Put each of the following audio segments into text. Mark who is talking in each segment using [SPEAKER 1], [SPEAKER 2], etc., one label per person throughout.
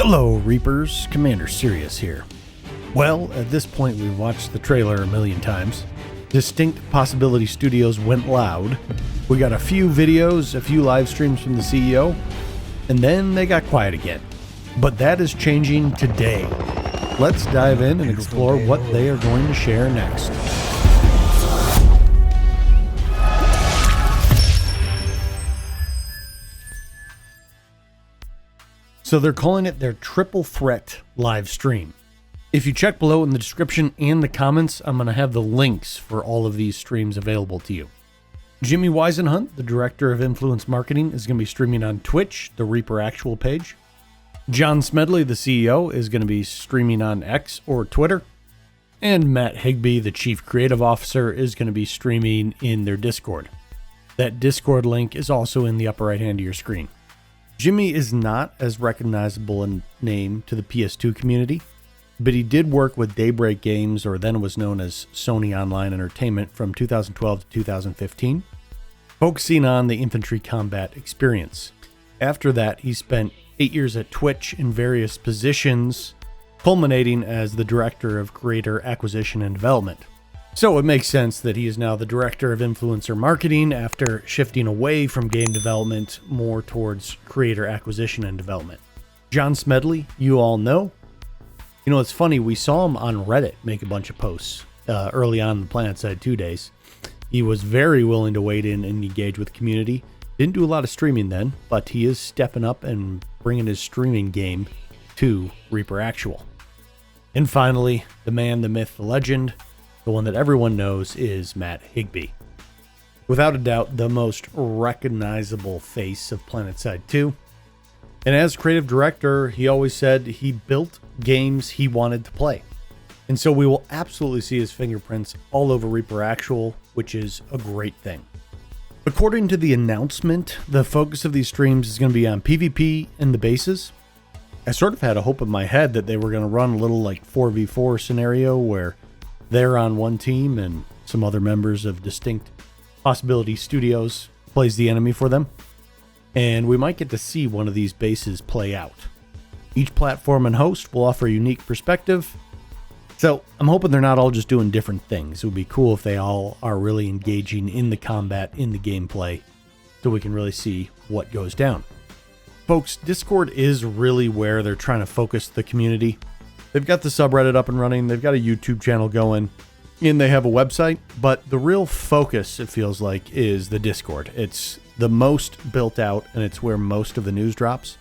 [SPEAKER 1] Hello, Reapers. Commander Cyrious here. Well, at this point, we've watched the trailer a million times. Distinct Possibility Studios went loud. We got a few videos, a few live streams from the CEO, and then they got quiet again. But that is changing today. Let's dive in and explore what they are going to share next. So they're calling it their Triple Threat live stream. If you check below in the description and the comments, I'm going to have the links for all of these streams available to you. Jimmy Whisenhunt, the Director of Influence Marketing, is going to be streaming on Twitch, the Reaper Actual page. John Smedley, the CEO, is going to be streaming on X or Twitter. And Matt Higby, the Chief Creative Officer, is going to be streaming in their Discord. That Discord link is also in the upper right hand of your screen. Jimmy is not as recognizable a name to the PS2 community, but he did work with Daybreak Games, or then was known as Sony Online Entertainment, from 2012 to 2015, focusing on the infantry combat experience. After that, he spent 8 years at Twitch in various positions, culminating as the Director of Creator Acquisition and Development. So it makes sense that he is now the Director of Influencer Marketing after shifting away from game development more towards creator acquisition and development. John Smedley, you all know. You know, it's funny, we saw him on Reddit make a bunch of posts early on in the Planetside 2 days. He was very willing to wade in and engage with the community. Didn't do a lot of streaming then, but he is stepping up and bringing his streaming game to Reaper Actual. And finally, the man, the myth, the legend, the one that everyone knows, is Matt Higby. Without a doubt, the most recognizable face of Planetside 2. And as creative director, he always said he built games he wanted to play. And so we will absolutely see his fingerprints all over Reaper Actual, which is a great thing. According to the announcement, the focus of these streams is going to be on PvP and the bases. I sort of had a hope in my head that they were going to run a little like 4v4 scenario where they're on one team and some other members of Distinct Possibility Studios plays the enemy for them. And we might get to see one of these bases play out. Each platform and host will offer a unique perspective. So I'm hoping they're not all just doing different things. It would be cool if they all are really engaging in the combat, in the gameplay, so we can really see what goes down. Folks, Discord is really where they're trying to focus the community. They've got the subreddit up and running, they've got a YouTube channel going, and they have a website, but the real focus, it feels like, is the Discord. It's the most built out, and it's where most of the news drops.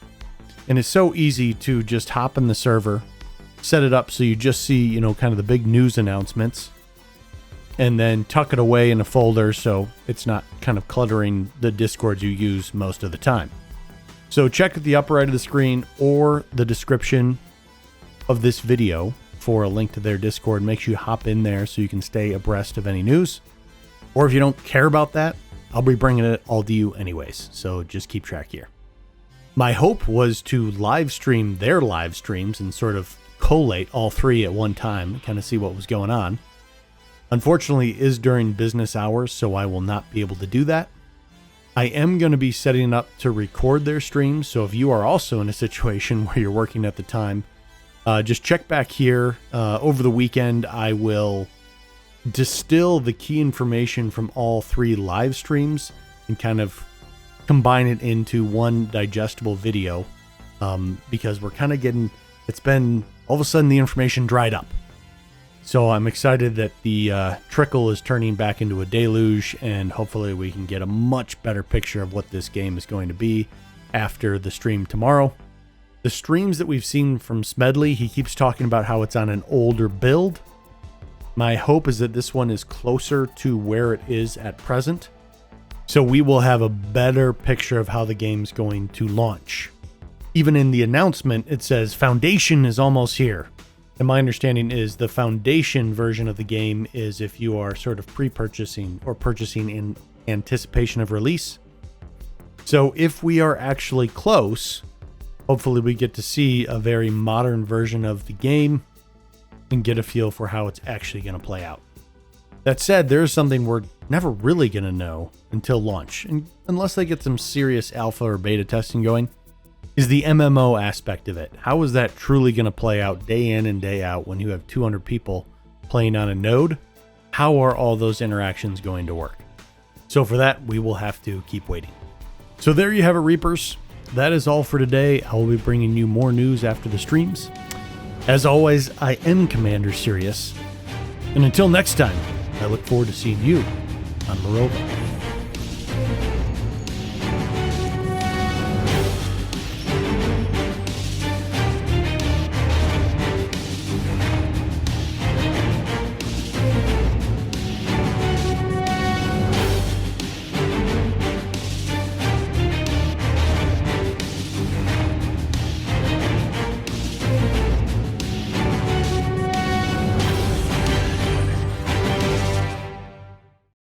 [SPEAKER 1] And it's so easy to just hop in the server, set it up so you just see, you know, kind of the big news announcements, and then tuck it away in a folder so it's not kind of cluttering the Discords you use most of the time. So check at the upper right of the screen or the description of this video for a link to their Discord. Make sure you hop in there so you can stay abreast of any news. Or if you don't care about that, I'll be bringing it all to you anyways, so just keep track here. My hope was to live stream their live streams and sort of collate all three at one time, kind of see what was going on. Unfortunately, it is during business hours, so I will not be able to do that. I am going to be setting up to record their streams, so if you are also in a situation where you're working at the time, just check back here. Over the weekend, I will distill the key information from all three live streams and kind of combine it into one digestible video, because we're kind of getting, it's been, all of a sudden the information dried up. So I'm excited that the trickle is turning back into a deluge, and hopefully we can get a much better picture of what this game is going to be after the stream tomorrow. The streams that we've seen from Smedley, he keeps talking about how it's on an older build. My hope is that this one is closer to where it is at present, so we will have a better picture of how the game's going to launch. Even in the announcement, it says Foundation is almost here. And my understanding is the Foundation version of the game is if you are sort of pre-purchasing or purchasing in anticipation of release. So if we are actually close, hopefully we get to see a very modern version of the game and get a feel for how it's actually going to play out. That said, there's something we're never really going to know until launch, and unless they get some serious alpha or beta testing going. is the MMO aspect of it. How is that truly going to play out day in and day out when you have 200 people playing on a node? How are all those interactions going to work? So for that, we will have to keep waiting. So there you have it, Reapers. That is all for today. I will be bringing you more news after the streams. As always, I am Commander Cyrious. And until next time, I look forward to seeing you on Morova.